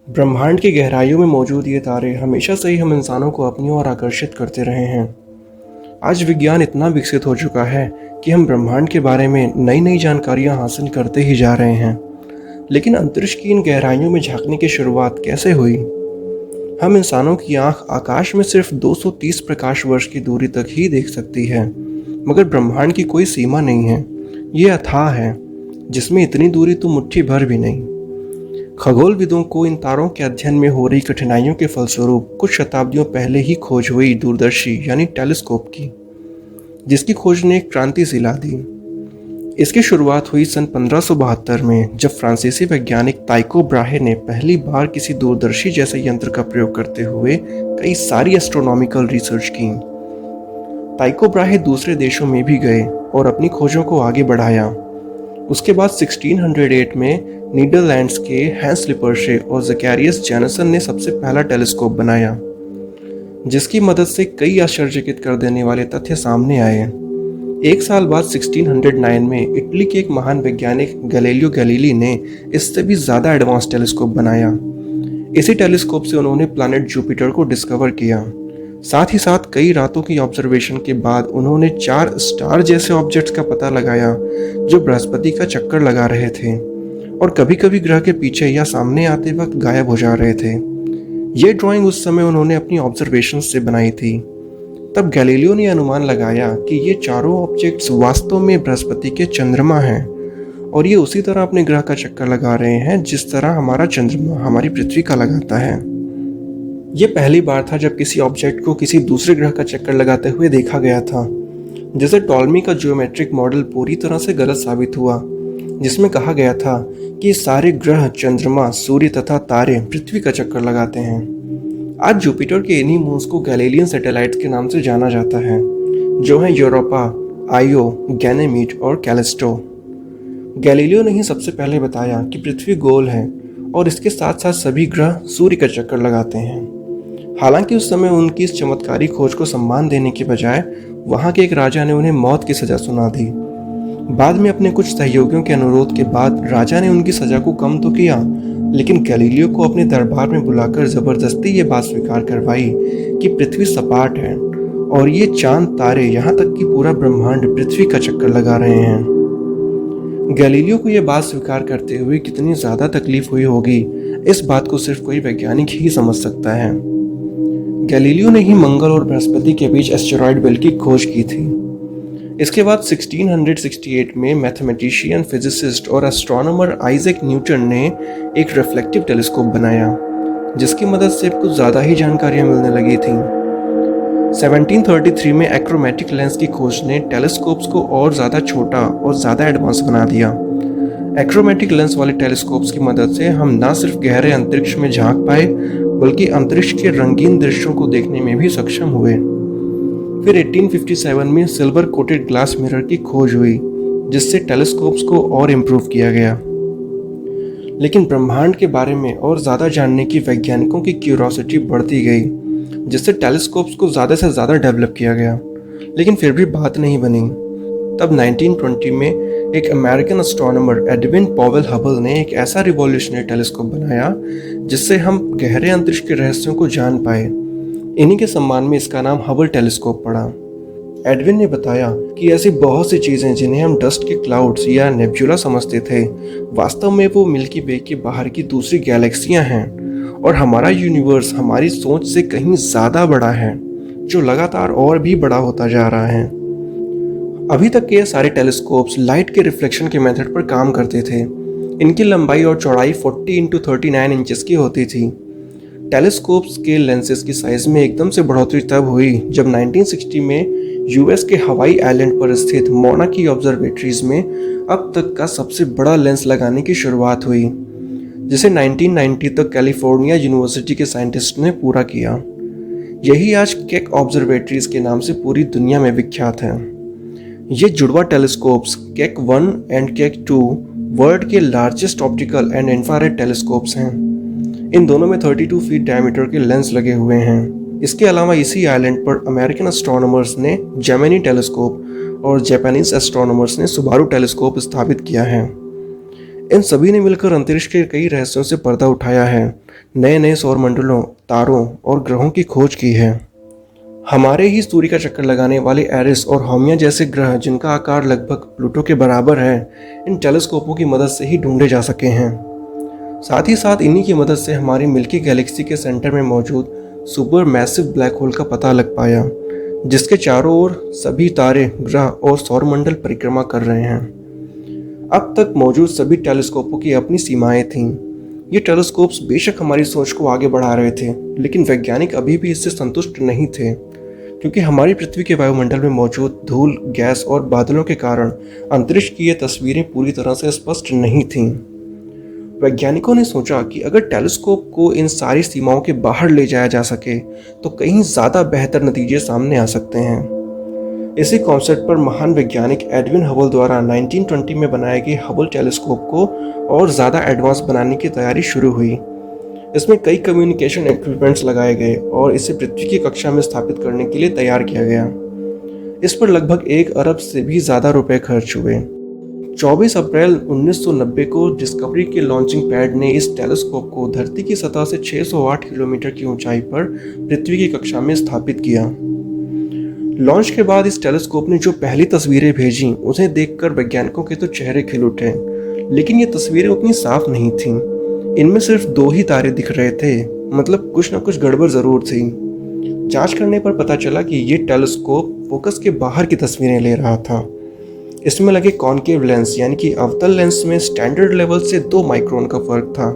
ब्रह्मांड की गहराइयों में मौजूद ये तारे हमेशा से ही हम इंसानों को अपनी ओर आकर्षित करते रहे हैं। आज विज्ञान इतना विकसित हो चुका है कि हम ब्रह्मांड के बारे में नई नई जानकारियां हासिल करते ही जा रहे हैं। लेकिन अंतरिक्ष की इन गहराइयों में झांकने की शुरुआत कैसे हुई? हम इंसानों की आंख आकाश में सिर्फ 230 प्रकाश वर्ष की दूरी तक ही देख सकती है, मगर ब्रह्मांड की कोई सीमा नहीं है। ये अथाह है, जिसमें इतनी दूरी तो मुट्ठी भर भी नहीं। खगोलविदों को इन तारों के अध्ययन में हो रही कठिनाइयों के फलस्वरूप कुछ शताब्दियों पहले ही खोज हुई दूरदर्शी यानी टेलीस्कोप की, जिसकी खोज ने एक क्रांति सी ला दी। इसकी शुरुआत हुई सन 1572 में, जब फ्रांसीसी वैज्ञानिक टाइको ब्राहे ने पहली बार किसी दूरदर्शी जैसे यंत्र का प्रयोग करते हुए कई सारी एस्ट्रोनॉमिकल रिसर्च की। टाइको ब्राहे दूसरे देशों में भी गए और अपनी खोजों को आगे बढ़ाया। उसके बाद 1608 में नीदरलैंड्स के हैंस लिपर्शे और ज़कैरियस जैनसन ने सबसे पहला टेलीस्कोप बनाया, जिसकी मदद से कई आश्चर्यचकित कर देने वाले तथ्य सामने आए। एक साल बाद 1609 में इटली के एक महान वैज्ञानिक गैलीलियो गैलीली ने इससे भी ज़्यादा एडवांस टेलीस्कोप बनाया। इसी टेलीस्कोप से उन्होंने प्लैनेट जुपिटर को डिस्कवर किया। साथ ही साथ कई रातों की ऑब्जर्वेशन के बाद उन्होंने 4 स्टार जैसे ऑब्जेक्ट्स का पता लगाया जो बृहस्पति का चक्कर लगा रहे थे और कभी कभी ग्रह के पीछे या सामने आते वक्त गायब हो जा रहे थे। ये ड्राइंग उस समय उन्होंने अपनी ऑब्जर्वेशन से बनाई थी। तब गैलीलियो ने अनुमान लगाया कि ये चारों ऑब्जेक्ट्स वास्तव में बृहस्पति के चंद्रमा हैं और ये उसी तरह अपने ग्रह का चक्कर लगा रहे हैं जिस तरह हमारा चंद्रमा हमारी पृथ्वी का लगाता है। ये पहली बार था जब किसी ऑब्जेक्ट को किसी दूसरे ग्रह का चक्कर लगाते हुए देखा गया था, जिसे टॉलमी का जियोमेट्रिक मॉडल पूरी तरह से गलत साबित हुआ, जिसमें कहा गया था कि सारे ग्रह, चंद्रमा, सूर्य तथा तारे पृथ्वी का चक्कर लगाते हैं। आज जुपिटर के इन्हीं मून्स को गैलीलियन सैटेलाइट्स के नाम से जाना जाता है, जो हैं यूरोपा, आयो, गैनेमीड और कैलिस्टो। गैलीलियो ने ही सबसे पहले बताया कि पृथ्वी गोल है और इसके साथ साथ सभी ग्रह सूर्य का चक्कर लगाते हैं। हालांकि उस समय उनकी इस चमत्कारी खोज को सम्मान देने के बजाय वहां के एक राजा ने उन्हें मौत की सजा सुना दी। बाद में अपने कुछ सहयोगियों के अनुरोध के बाद राजा ने उनकी सजा को कम तो किया, लेकिन गैलीलियो को अपने दरबार में बुलाकर जबरदस्ती ये बात स्वीकार करवाई कि पृथ्वी सपाट है और ये चांद, तारे, यहाँ तक कि पूरा ब्रह्मांड पृथ्वी का चक्कर लगा रहे हैं। गैलीलियो को यह बात स्वीकार करते हुए कितनी ज्यादा तकलीफ हुई होगी, इस बात को सिर्फ कोई वैज्ञानिक ही समझ सकता है। गैलीलियो ने ही मंगल और बृहस्पति के बीच एस्टेरॉयड बेल्ट की खोज की थी। इसके बाद 1668 में मैथमेटिशियन, फिजिसिस्ट और एस्ट्रोनॉमर आइजैक न्यूटन ने एक रिफ्लेक्टिव टेलीस्कोप बनाया, जिसकी मदद से कुछ ज़्यादा ही जानकारियाँ मिलने लगी थी। 1733 में एक्रोमेटिक लेंस की खोज ने टेलीस्कोप्स को और ज़्यादा छोटा और ज़्यादा एडवांस बना दिया। एक्रोमेटिक लेंस वाले टेलीस्कोप्स की मदद से हम न सिर्फ गहरे अंतरिक्ष में झांक पाए, बल्कि अंतरिक्ष के रंगीन दृश्यों को देखने में भी सक्षम हुए। फिर 1857 में सिल्वर कोटेड ग्लास मिरर की खोज हुई, जिससे टेलीस्कोप्स को और इम्प्रूव किया गया। लेकिन ब्रह्मांड के बारे में और ज़्यादा जानने की वैज्ञानिकों की क्यूरोसिटी बढ़ती गई, जिससे टेलीस्कोप्स को ज़्यादा से ज़्यादा डेवलप किया गया। लेकिन फिर भी बात नहीं बनी। तब 1920 में एक American astronomer Edwin Powell Hubble ने एक ऐसा रिवॉल्यूशनरी टेलीस्कोप बनाया जिससे हम गहरे अंतरिक्ष के रहस्यों को जान पाए। इन्हीं के सम्मान में इसका नाम हबल टेलीस्कोप पड़ा। एडविन ने बताया कि ऐसी बहुत सी चीज़ें जिन्हें हम डस्ट के क्लाउड्स या नेबुला समझते थे, वास्तव में वो मिल्की वे के बाहर की दूसरी गैलेक्सियां हैं और हमारा यूनिवर्स हमारी सोच से कहीं ज़्यादा बड़ा है, जो लगातार और भी बड़ा होता जा रहा है। अभी तक के ये सारे टेलीस्कोप्स लाइट के रिफ्लेक्शन के मेथड पर काम करते थे। इनकी लंबाई और चौड़ाई 40 × 39 इंचेस की होती थी। टेलीस्कोप्स के लेंसेज की साइज में एकदम से बढ़ोतरी तब हुई जब 1960 में यूएस के हवाई आइलैंड पर स्थित मोना की ऑब्जर्वेटरीज में अब तक का सबसे बड़ा लेंस लगाने की शुरुआत हुई, जिसे 1990 तक कैलिफोर्निया यूनिवर्सिटी के साइंटिस्ट ने पूरा किया। यही आज केक ऑब्जर्वेटरीज के नाम से पूरी दुनिया में विख्यात है। ये जुड़वा telescopes Keck 1 and Keck 2 world के largest optical and infrared telescopes हैं। इन दोनों में 32 फीट डायमीटर के लेंस लगे हुए हैं। इसके अलावा इसी आइलैंड पर अमेरिकन एस्ट्रोनॉमर्स ने जेमिनी टेलीस्कोप और जापानीज एस्ट्रोनॉमर्स ने सुबारू टेलीस्कोप स्थापित किया है। इन सभी ने मिलकर अंतरिक्ष के कई रहस्यों से पर्दा उठाया है, नए नए सौरमंडलों, तारों और ग्रहों की खोज की है। हमारे ही सूर्य का चक्कर लगाने वाले एरिस और हाउमिया जैसे ग्रह, जिनका आकार लगभग प्लूटो के बराबर है, इन टेलीस्कोपों की मदद से ही ढूंढे जा सके हैं। साथ ही साथ इन्हीं की मदद से हमारी मिल्की गैलेक्सी के सेंटर में मौजूद सुपर मैसिव ब्लैक होल का पता लग पाया, जिसके चारों ओर सभी तारे, ग्रह और सौरमंडल परिक्रमा कर रहे हैं। अब तक मौजूद सभी टेलीस्कोपों की अपनी सीमाएं थीं। ये टेलीस्कोप्स बेशक हमारी सोच को आगे बढ़ा रहे थे, लेकिन वैज्ञानिक अभी भी इससे संतुष्ट नहीं थे, क्योंकि हमारी पृथ्वी के वायुमंडल में मौजूद धूल, गैस और बादलों के कारण अंतरिक्ष की ये तस्वीरें पूरी तरह से स्पष्ट नहीं थीं। वैज्ञानिकों ने सोचा कि अगर टेलीस्कोप को इन सारी सीमाओं के बाहर ले जाया जा सके तो कहीं ज़्यादा बेहतर नतीजे सामने आ सकते हैं। इसी कॉन्सेप्ट पर महान वैज्ञानिक एडविन हबल द्वारा 1920 में बनाए गए हबल टेलीस्कोप को और ज़्यादा एडवांस बनाने की तैयारी शुरू हुई। इसमें कई कम्युनिकेशन इक्विपमेंट्स लगाए गए और इसे पृथ्वी की कक्षा में स्थापित करने के लिए तैयार किया गया। इस पर लगभग 1 अरब से भी ज़्यादा रुपए खर्च हुए। 24 अप्रैल 1990 को डिस्कवरी के लॉन्चिंग पैड ने इस टेलीस्कोप को धरती की सतह से 608 किलोमीटर की ऊंचाई पर पृथ्वी की कक्षा में स्थापित किया। लॉन्च के बाद इस टेलीस्कोप ने जो पहली तस्वीरें भेजी, उन्हें देखकर वैज्ञानिकों के तो चेहरे खिल उठे, लेकिन ये तस्वीरें उतनी साफ नहीं थीं। इनमें सिर्फ 2 ही तारे दिख रहे थे, मतलब कुछ न कुछ गड़बड़ जरूर थी। जांच करने पर पता चला कि ये टेलीस्कोप फोकस के बाहर की तस्वीरें ले रहा था। इसमें लगे कॉनकेव लेंस यानी कि अवतल लेंस में स्टैंडर्ड लेवल से 2 माइक्रोन का फर्क था।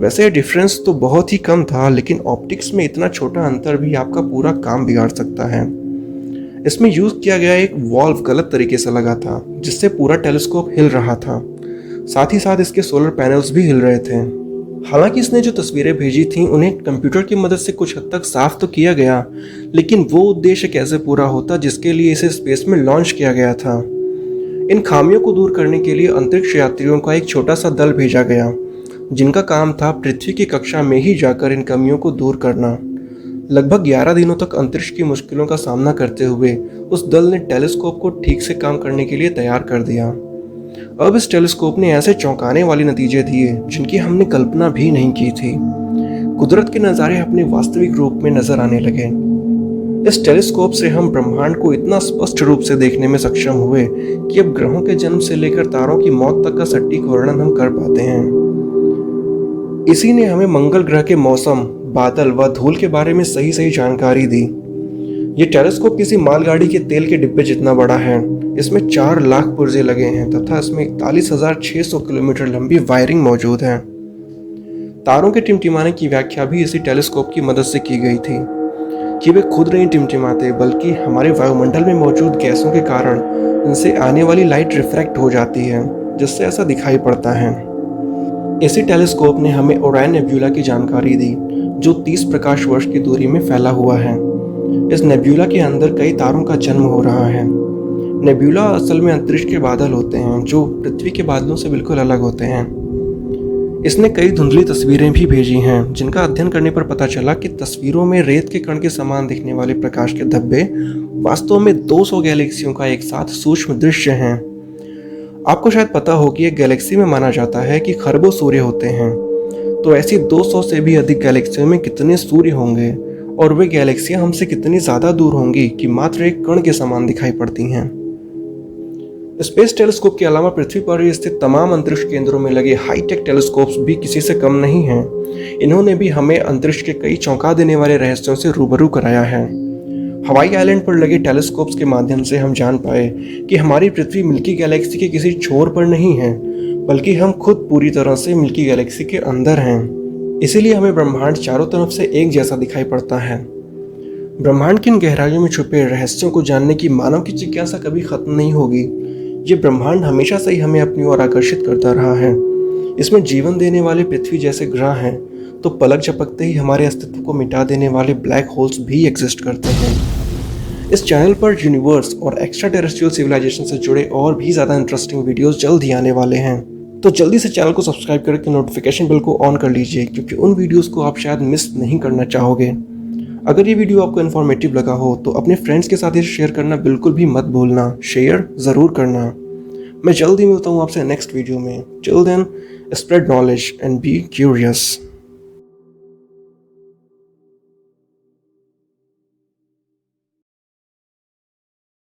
वैसे डिफरेंस तो बहुत ही कम था, लेकिन ऑप्टिक्स में इतना छोटा अंतर भी आपका पूरा काम बिगाड़ सकता है। इसमें यूज किया गया एक वॉल्व गलत तरीके से लगा था, जिससे पूरा टेलीस्कोप हिल रहा था। साथ ही साथ इसके सोलर पैनल्स भी हिल रहे थे। हालांकि इसने जो तस्वीरें भेजी थीं, उन्हें कंप्यूटर की मदद से कुछ हद तक साफ तो किया गया, लेकिन वो उद्देश्य कैसे पूरा होता जिसके लिए इसे स्पेस में लॉन्च किया गया था। इन खामियों को दूर करने के लिए अंतरिक्ष यात्रियों का एक छोटा सा दल भेजा गया, जिनका काम था पृथ्वी की कक्षा में ही जाकर इन कमियों को दूर करना। लगभग 11 दिनों तक अंतरिक्ष की मुश्किलों का सामना करते हुए उस दल ने टेलीस्कोप को ठीक से काम करने के लिए तैयार कर दिया। अब इस टेलीस्कोप ने ऐसे चौंकाने वाले नतीजे दिए जिनकी हमने कल्पना भी नहीं की थी। कुदरत के नज़ारे अपने वास्तविक रूप में नजर आने लगे। इस टेलीस्कोप से हम ब्रह्मांड को इतना स्पष्ट रूप से देखने में सक्षम हुए कि अब ग्रहों के जन्म से लेकर तारों की मौत तक का सटीक वर्णन हम कर पाते हैं। इसी ने हमें मंगल ग्रह के मौसम, बादल व धूल के बारे में सही सही जानकारी दी। ये टेलीस्कोप किसी मालगाड़ी के तेल के डिब्बे जितना बड़ा है। इसमें 4 लाख पुर्जे लगे हैं तथा इसमें 41,600 किलोमीटर लंबी वायरिंग मौजूद है। तारों के टिमटिमाने की व्याख्या भी इसी टेलीस्कोप की मदद से की गई थी कि वे खुद नहीं टिमटिमाते, बल्कि हमारे वायुमंडल में मौजूद गैसों के कारण इनसे आने वाली लाइट रिफ्रैक्ट हो जाती है, जिससे ऐसा दिखाई पड़ता है। इसी टेलीस्कोप ने हमें ओरायन नेब्यूला की जानकारी दी, जो 30 प्रकाश वर्ष की दूरी में फैला हुआ है। इस नेब्यूला के अंदर कई तारों का जन्म हो रहा है। नेब्यूला असल में अंतरिक्ष के बादल होते हैं, जो पृथ्वी के बादलों से बिल्कुल अलग होते हैं। इसने कई धुंधली तस्वीरें भी भेजी हैं, जिनका अध्ययन करने पर पता चला कि तस्वीरों में रेत के कण के समान दिखने वाले प्रकाश के धब्बे वास्तव में 200 गैलेक्सियों का एक साथ सूक्ष्म दृश्य हैं। आपको शायद पता हो कि एक गैलेक्सी में माना जाता है कि खरबों सूर्य होते हैं, तो ऐसी 200 से भी अधिक गैलेक्सियों में कितने सूर्य होंगे और वे गैलेक्सियां हमसे कितनी ज़्यादा दूर होंगी कि मात्र एक कण के समान दिखाई पड़ती हैं। स्पेस टेलीस्कोप के अलावा पृथ्वी पर स्थित तमाम अंतरिक्ष केंद्रों में लगे हाईटेक टेलीस्कोप्स भी किसी से कम नहीं हैं। इन्होंने भी हमें अंतरिक्ष के कई चौंका देने वाले रहस्यों से रूबरू कराया है। हवाई आइलैंड पर लगे टेलीस्कोप्स के माध्यम से हम जान पाए कि हमारी पृथ्वी मिल्की गैलेक्सी के किसी छोर पर नहीं है, बल्कि हम खुद पूरी तरह से मिल्की गैलेक्सी के अंदर हैं। इसीलिए हमें ब्रह्मांड चारों तरफ से एक जैसा दिखाई पड़ता है। ब्रह्मांड की इन गहराइयों में छुपे रहस्यों को जानने की मानव की जिज्ञासा कभी खत्म नहीं होगी। ये ब्रह्मांड हमेशा से ही हमें अपनी ओर आकर्षित करता रहा है। इसमें जीवन देने वाले पृथ्वी जैसे ग्रह हैं, तो पलक झपकते ही हमारे अस्तित्व को मिटा देने वाले ब्लैक होल्स भी एग्जिस्ट करते हैं। इस चैनल पर यूनिवर्स और एक्स्ट्रा टेरेस्ट्रियल सिविलाइजेशन से जुड़े और भी ज़्यादा इंटरेस्टिंग वीडियोस जल्द ही आने वाले हैं, तो जल्दी से चैनल को सब्सक्राइब करके नोटिफिकेशन बेल को ऑन कर लीजिए, क्योंकि उन वीडियोस को आप शायद मिस नहीं करना चाहोगे। अगर ये वीडियो आपको इन्फॉर्मेटिव लगा हो तो अपने फ्रेंड्स के साथ इसे शेयर करना बिल्कुल भी मत भूलना। शेयर ज़रूर करना। मैं जल्दी मिलता हूँ आपसे नेक्स्ट वीडियो में। Till then, spread knowledge and be curious.